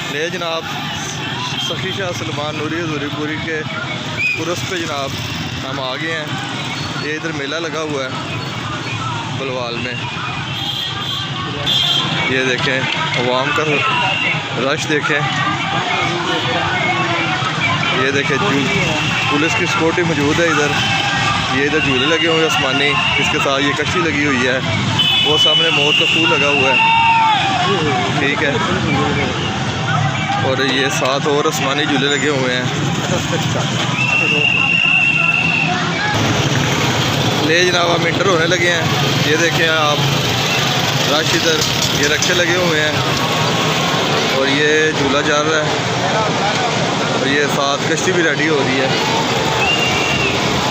ले जनाब सखी शाह सलमान नूरी हजूरीपुरी के उर्स पे जनाब हम आ गए हैं। ये इधर मेला लगा हुआ है बलवाल में। ये देखें अवाम का रश देखें। ये देखें पुलिस की सिक्योरिटी मौजूद है इधर। ये इधर झूले लगे हुए हैं आसमानी, इसके साथ ये कच्ची लगी हुई है। वो सामने मौत का फूल लगा हुआ है, ठीक है। और ये साथ और आसमानी झूले लगे हुए हैं। ले जनाब हम इंटर होने लगे हैं। ये देखें आप रश इधर, ये रक्षे लगे हुए हैं और ये झूला चल रहा है और ये साथ कश्ती भी रेडी हो रही है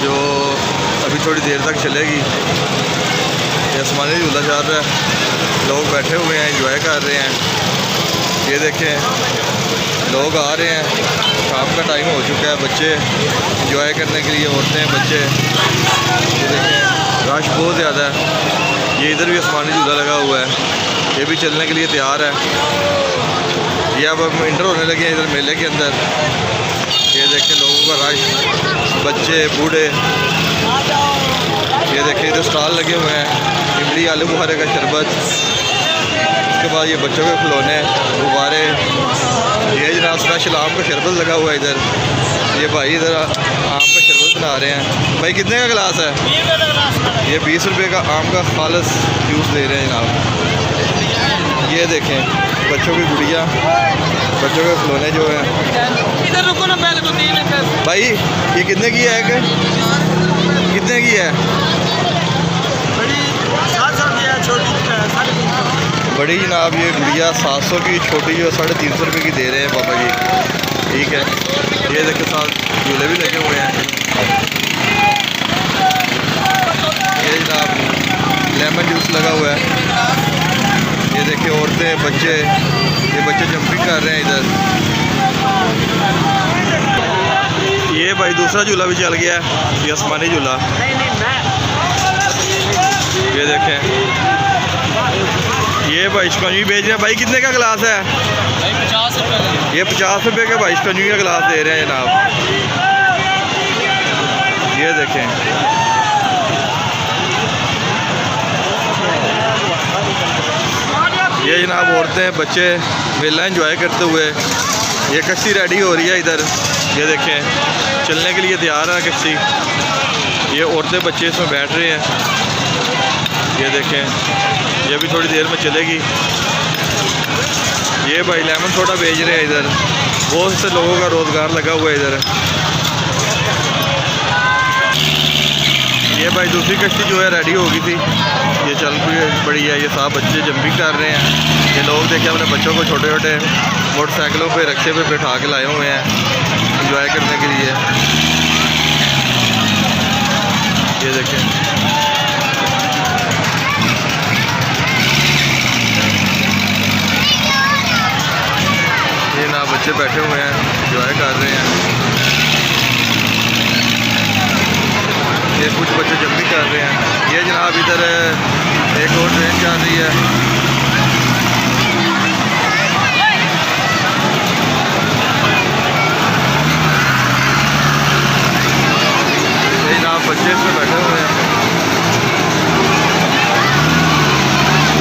जो अभी थोड़ी देर तक चलेगी। ये आसमानी झूला चल रहा है, लोग बैठे हुए हैं, एंजॉय कर रहे हैं। ये देखें लोग आ रहे हैं, शाम का टाइम हो चुका है, बच्चे एंजॉय करने के लिए, औरतें बच्चे। ये देखें रश बहुत ज़्यादा है। ये इधर भी आसमानी झूला लगा हुआ है, ये भी चलने के लिए तैयार है। ये अब हम इंटर होने लगे हैं इधर मेले के अंदर। ये देखें लोगों का रश, बच्चे बूढ़े। ये देखें इधर स्टॉल लगे हुए हैं, इमली आलू बुखारे का शरबत। उसके बाद ये बच्चों के खिलौने, गुब्बारे। ये जनाब स्पेशल आम का शरबत लगा हुआ है इधर। ये भाई इधर आम का शरबत बना रहे हैं। भाई कितने का गिलास है? ये 20 रुपये का आम का खालस जूस दे रहे हैं जनाब। ये देखें बच्चों की गुड़िया, बच्चों के खिलौने जो हैं। इधर रुको ना पहले तो 3 भाई ये कितने की है? कितने की है? बड़ी 700 की है, छोटी 350। बड़ी जनाब ये गुड़िया 700 की, छोटी जो 350 रुपये की दे रहे हैं पापा जी, ठीक है। ये देखे साथ झूले भी लगे हुए हैं। ये जनाब लेमन जूस लगा हुआ है। ये देखिए औरतें बच्चे, ये बच्चे जंपिंग कर रहे हैं इधर। ये भाई दूसरा झूला भी चल गया है, ये आसमानी झूला। ये देखें ये भाई शिकंजी बेच रहे हैं। भाई कितने का गिलास है? भाई 50 रुपये का। ये 50 रुपये का भाई शिकंजी का गिलास दे रहे हैं जनाब। ये देखें ये जनाब औरतें बच्चे मेला एंजॉय करते हुए। ये कश्ती रेडी हो रही है इधर। ये देखें चलने के लिए तैयार है कश्ती। ये औरतें बच्चे इसमें बैठ रहे हैं। ये देखें ये भी थोड़ी देर में चलेगी। ये भाई लेमन सोडा बेच रहे हैं इधर। बहुत से लोगों का रोज़गार लगा हुआ है इधर। ये भाई दूसरी कश्ती जो है रेडी हो गई थी, ये चल पड़ी है। ये साहब बच्चे जंपिंग कर रहे हैं। ये लोग देखे अपने बच्चों को छोटे छोटे मोटरसाइकिलों पे रक्शे पे बैठा के लाए हुए हैं एंजॉय करने के लिए। ये देखें ये ना बच्चे बैठे हुए हैं एंजॉय कर रहे हैं। ये कुछ बच्चे जंपिंग कर रहे हैं। ये जनाब इधर एक और ट्रेन चल रही है। ये जनाब बच्चे इसमें बैठे हुए हैं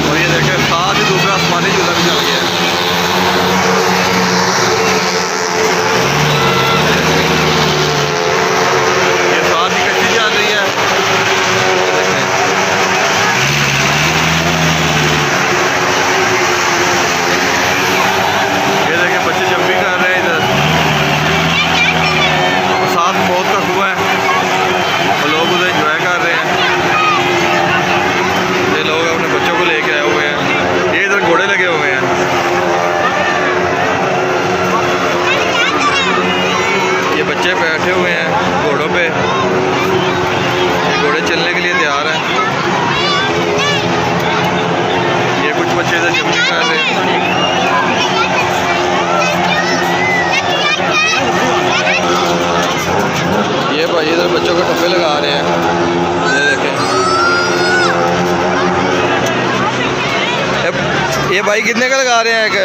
और ये देखें साथ ही दूसरा आसमानी झूला भी चल गया है। बैठे हुए हैं घोड़ों पे, घोड़े चलने के लिए तैयार हैं। ये कुछ बच्चे इधर जंपिंग कर रहे हैं। ये भाई इधर बच्चों को टप्पे लगा रहे हैं। ये देखें ये भाई कितने का लगा रहे हैं? एक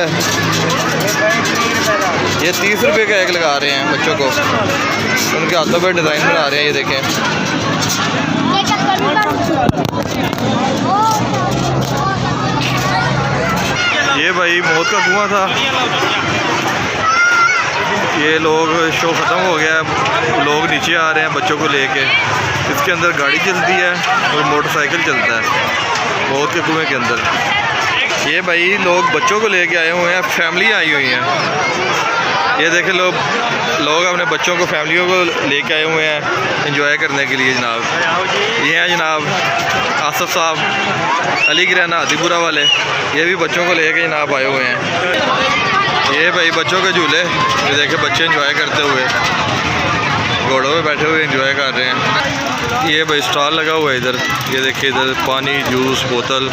ये 30 रुपये का एक लगा रहे हैं बच्चों को, उनके हाथों पे डिज़ाइन बना रहे हैं। ये देखें, ये भाई मौत का कुआं था। ये लोग शो ख़त्म हो गया है, लोग नीचे आ रहे हैं बच्चों को लेके। इसके अंदर गाड़ी चलती है और मोटरसाइकिल चलता है मौत के कुएं के अंदर। ये भाई लोग बच्चों को लेके आए हुए हैं, फैमिली आई हुई हैं। ये देखें, लोग अपने बच्चों को, फैमिलियों को लेके आए हुए हैं एंजॉय करने के लिए जनाब। ये हैं जनाब आसफ साहब अली गिराना हाथीपुरा वाले, ये भी बच्चों को लेके जनाब आए हुए हैं। ये भाई बच्चों के झूले, ये देखे बच्चे एंजॉय करते हुए घोड़ों पे बैठे हुए एंजॉय कर रहे हैं। ये भाई स्टॉल लगा हुआ है इधर, ये देखिए इधर पानी, जूस, बोतल,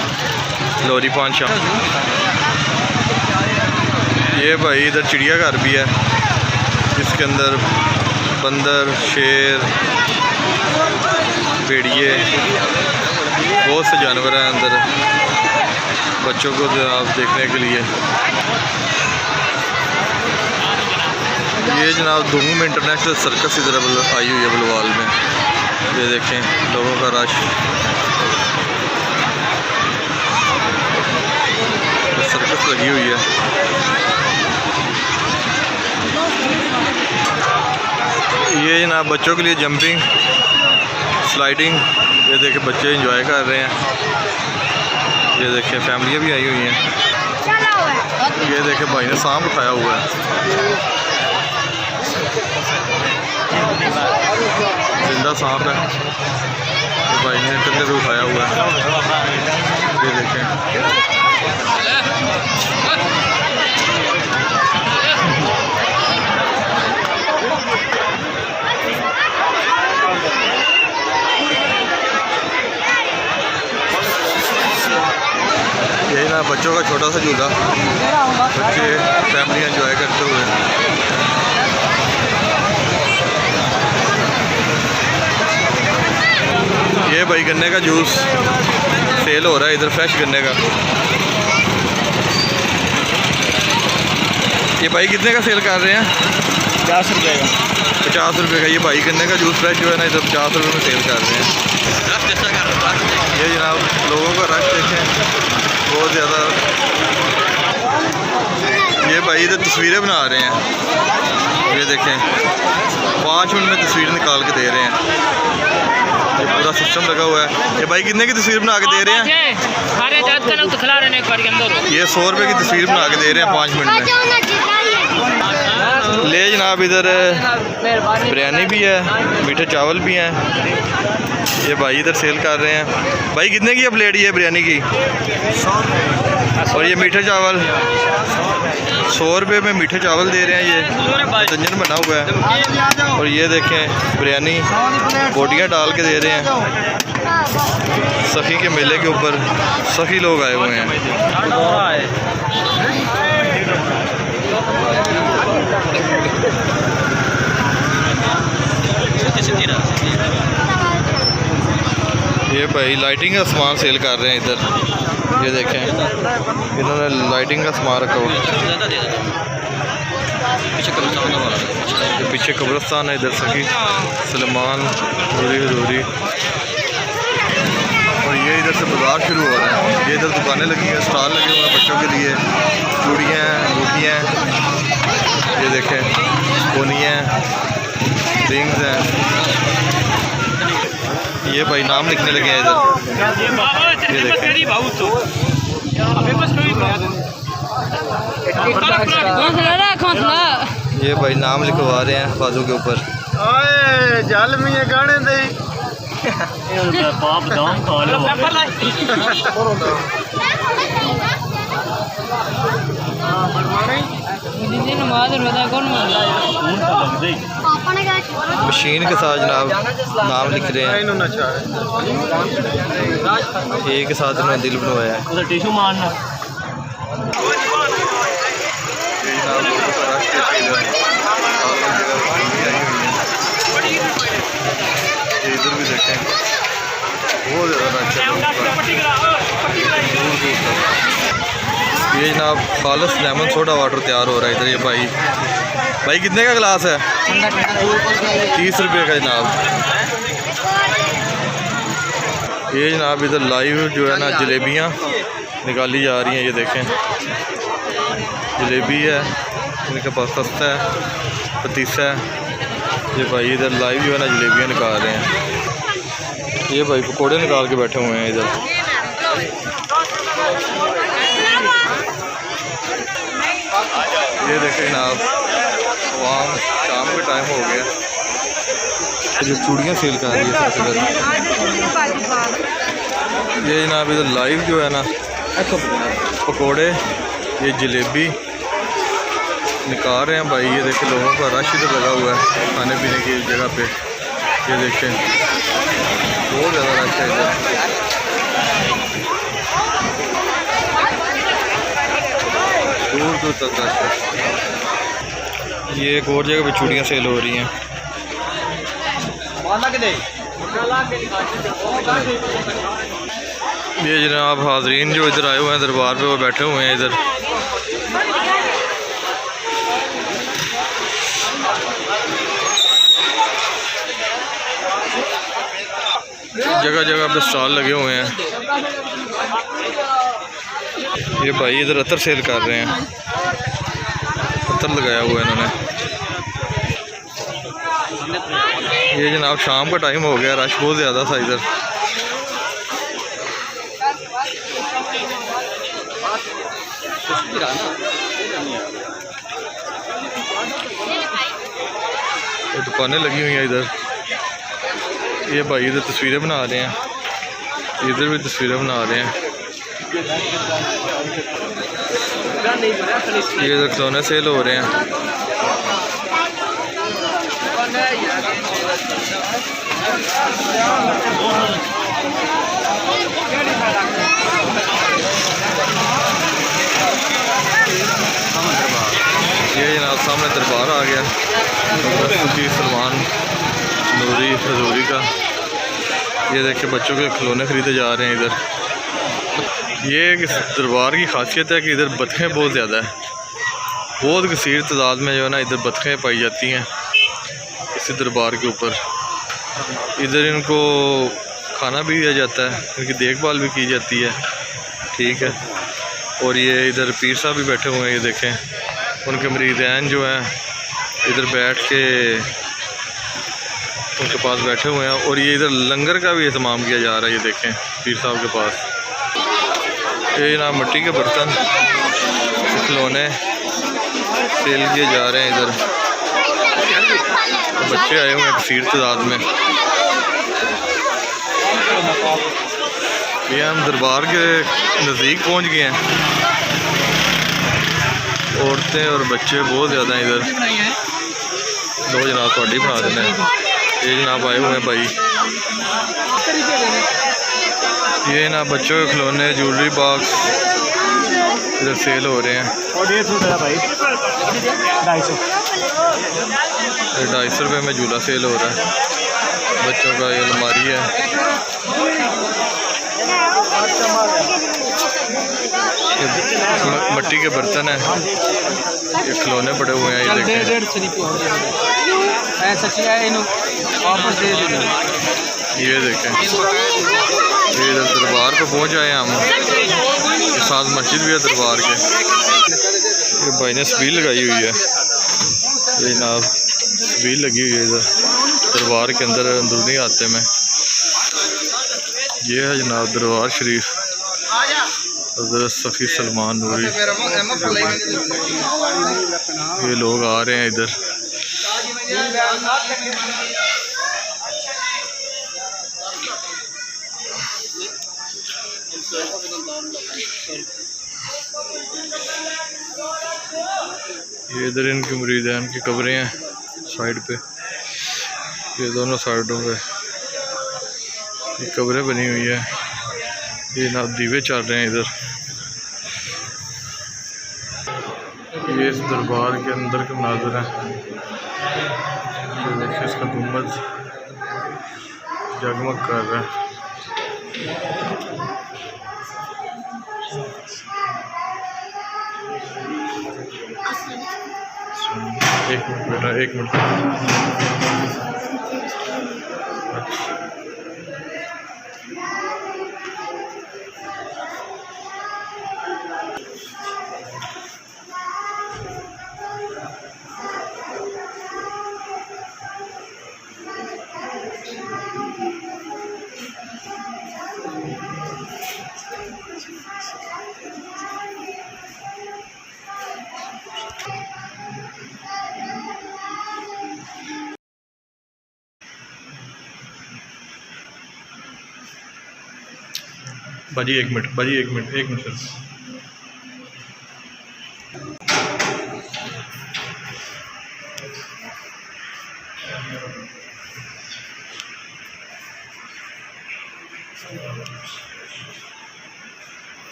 लोरी पान शाम। ये भाई इधर चिड़ियाघर भी है, इसके अंदर बंदर, शेर, भेड़िए, बहुत से जानवर हैं अंदर बच्चों को आप देखने के लिए। ये जनाब धूम इंटरनेशनल सर्कस इधर आई हुई है बलवाल में। ये देखें लोगों का रश, सर्कस लगी हुई है। ये जनाब बच्चों के लिए जंपिंग, स्लाइडिंग, ये देखें बच्चे एंजॉय कर रहे हैं। ये देखें फैमिलियाँ भी आई हुई हैं। ये देखें भाई ने सांप उठाया हुआ है, जिंदा सांप है, तो भाई ने कंधे पे उठाया हुआ है। ये देखें यही ना बच्चों का छोटा सा झूला, बच्चे फैमिली एंजॉय करते हुए। ये भाई गन्ने का जूस सेल हो रहा है इधर, फ्रेश गन्ने का। ये भाई कितने का सेल कर रहे हैं? 50 रुपये का। 50 रुपये का। ये भाई गन्ने का जूस फ्रेश जो है ना इधर 50 रुपये में सेल कर रहे हैं। ये जनाब लोगों का रश देखें बहुत ज़्यादा। ये भाई इधर तस्वीरें बना रहे हैं, ये देखें 5 मिनट में तस्वीर निकाल के दे रहे हैं। ये पूरा सिस्टम लगा हुआ है। ये भाई कितने की तस्वीर बना के दे रहे हैं? ये 100 रुपये की तस्वीर बना के दे रहे हैं 5 मिनट में। ले जनाब इधर बिरयानी भी है, मीठे चावल भी हैं। ये भाई इधर सेल कर रहे हैं। भाई कितने की है प्लेट ये बिरयानी की? 100। और ये मीठे चावल 100 रुपये में मीठे चावल दे रहे हैं। ये व्यंजन बना हुआ है। और ये देखें बिरयानी बोटियाँ डाल के दे रहे हैं। सखी के मेले के ऊपर सखी लोग आए हुए हैं। ये भाई लाइटिंग का सामान सेल कर रहे हैं इधर। ये देखें इन्होंने लाइटिंग का सामान रखा हुआ। पीछे कब्रिस्तान है, इधर सखी सलमान हजूरी। और ये इधर से बाजार शुरू हो रहा है। ये इधर दुकानें लगी हैं, स्टॉल लगे हुए हैं बच्चों के लिए, चूड़ियाँ हैं, अंगूठियाँ, ये देखें कोनियाँ, रिंग्स हैं। ये भाई नाम लिखने लगे हैं इधर। ये देखें ये भाई नाम लिखवा रहे हैं बाजू के ऊपर। ओए जल में ये गाने दे बाप दाम खा लो। मशीन के साथ जनाब नाम लिख रहे हैं। एक के साथ इन्होंने दिल बनवाया है। टिशू मारना इधर भी देखें बहुत ज़्यादा ये जनाब खालस लेमन सोडा वाटर तैयार हो रहा है इधर। ये भाई भाई कितने का गिलास है? 30 रुपये का जनाब। ये जनाब इधर लाइव जो है ना जलेबियाँ निकाली जा रही हैं। ये देखें जलेबी है, इनके पास सस्ता है, पतीसा है। ये भाई इधर लाइव जो है ना जलेबियाँ निकाल रहे हैं। ये भाई पकोड़े निकाल के बैठे हुए हैं इधर। ये देखें जनाब आवाम शाम का टाइम हो गया, जो चूड़ियाँ सेल कर रही है सबसे पहले। ये जनाब इधर लाइव जो है ना पकोड़े, ये जलेबी निकाल रहे हैं भाई। ये देखें लोगों का रश इधर लगा हुआ है खाने पीने की जगह पे। ये देखें बहुत ज़्यादा रश है इधर। दूर दूर तक रश है। ये एक और जगह पे चूड़ियाँ सेल हो रही हैं। ये जनाब हाजरीन जो इधर आए हुए हैं दरबार पे, वो बैठे हुए हैं इधर। जगह जगह पे स्टॉल लगे हुए हैं। ये भाई इधर अतर सेल कर रहे हैं, अतर लगाया हुआ है इन्होंने। ये जनाब शाम का टाइम हो गया, रश बहुत ज़्यादा था इधर। ये दुकानें लगी हुई हैं इधर। ये भाई इधर तस्वीरें बना रहे हैं, इधर भी तस्वीरें बना रहे हैं। ये इधर खिलौने सेल हो रहे हैं। ये जनाब सामने दरबार आ गया सलमान नूरी हजूरी का। ये देख के बच्चों के खिलौने ख़रीदे जा रहे हैं इधर। ये इस दरबार की खासियत है कि इधर बतखें बहुत ज़्यादा है, बहुत कसीर तादाद में जो है ना इधर बतखें पाई जाती हैं इसी दरबार के ऊपर। इधर इनको खाना भी दिया जाता है, इनकी देखभाल भी की जाती है, ठीक है। और ये इधर पीर साहब भी बैठे हुए हैं। ये देखें उनके मरीज़ैन जो हैं इधर बैठ के उनके पास बैठे हुए हैं। और ये इधर लंगर का भी एहतमाम किया जा रहा है। ये देखें पीर साहब के पास ये ना मिट्टी के बर्तन खिलौने सेल किए जा रहे हैं इधर। बच्चे आए हुए हैं कसीर तादाद में। ये हम दरबार के नज़दीक पहुंच गए हैं। औरतें और बच्चे बहुत ज़्यादा हैं इधर। दो जनाब थोड़ी बना देना है। ये जनाब आए हुए हैं भाई। ये ना बच्चों के खिलौने ज्वेलरी बॉक्स इधर सेल हो रहे हैं। और 150 भाई 250 रुपये में झूला सेल हो रहा है बच्चों का। ये अलमारी है। ये मिट्टी के बर्तन हैं, ये खिलौने पड़े हुए हैं। ये देखें ये देखें ये इधर दरबार पे पहुंच आए हम। ये साथ मस्जिद भी है दरबार के। ये भाई ने स्पील लगाई हुई है। ये जनाब स्पील लगी हुई है इधर दरबार के अंदर अंदरूनी आते में। ये है जनाब दरबार शरीफ हज़रत सफ़ी सलमान नूरी। ये लोग आ रहे हैं इधर। ये इधर इनकी मुरीदान की कब्रें हैं साइड पे। ये दोनों साइडों पे ये कब्रें बनी हुई है। ये ना दीवे चल रहे हैं इधर। ये इस दरबार के अंदर के मनाज़र हैं। ये देखिए इसका गुम्बद जगमग कर रहा है। एक मिनट बेटा, एक मिनट। बाजी एक मिनट, बाजी एक मिनट, एक मिनट सर।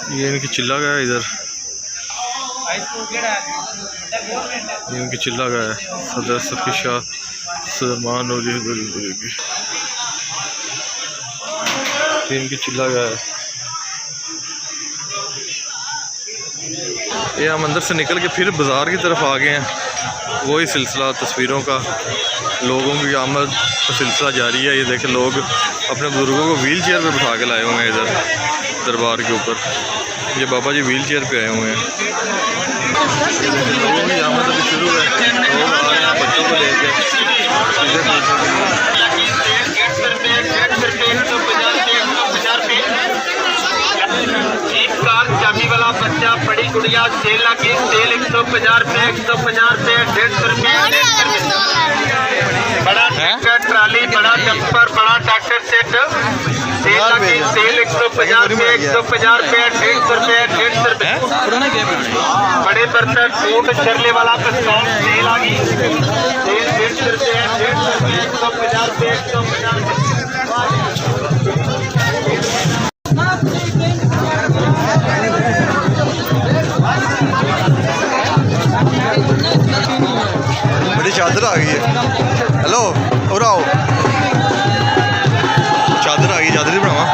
ये इनकी चिल्ला का है इधर, ये इनकी चिल्ला का है। सदर सफी शाह सलमान और ये इनकी चिल्ला का है। ये हम अंदर से निकल के फिर बाज़ार की तरफ आ गए हैं। वही सिलसिला तस्वीरों का, लोगों की आमद का सिलसिला जारी है। ये देखें, लोग अपने बुजुर्गों को व्हील चेयर पर बिठा के लाए हुए हैं इधर दरबार के ऊपर। ये बाबा जी व्हील चेयर पे आए हुए हैं। लोगों की आमद अभी शुरू है, लोग आ रहे हैं बच्चों को लेकर चीज़ें चाबी वाला बच्चा, बड़ी गुड़िया, सेल लगी, सेल 150 रुपये, 150 रुपये, 150 रुपये। बड़ा ट्रैक्टर ट्राली, बड़ा डंपर, बड़ा ट्रैक्टर सेट, सेल लगी, सेल 150 रुपये, 150 रुपये, 150 रुपये, 150 रुपये। बड़े बर्तन, फूट चरले वाला पिस्तौल, सेल आ गई, सेल 150 रुपये, 150 रुपये, 150 रुपये। बड़ी चादर आ गई है। हेलो और आओ, चादर आ गई, चादर ही बनावा।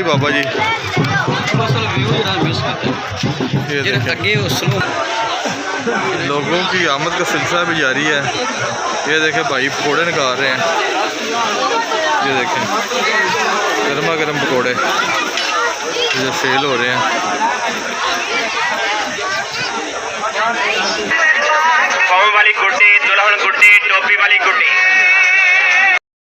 बाबा जी ये लोगों की आमद का सिलसिला भी जारी है। ये देखें भाई पकौड़े निकाल रहे हैं। ये देखें गर्मा गर्म पकौड़े ये सेल हो रहे हैं। पाँव वाली गुड्डी, दुल्हन गुड्डी, टोपी वाली गुड्डी।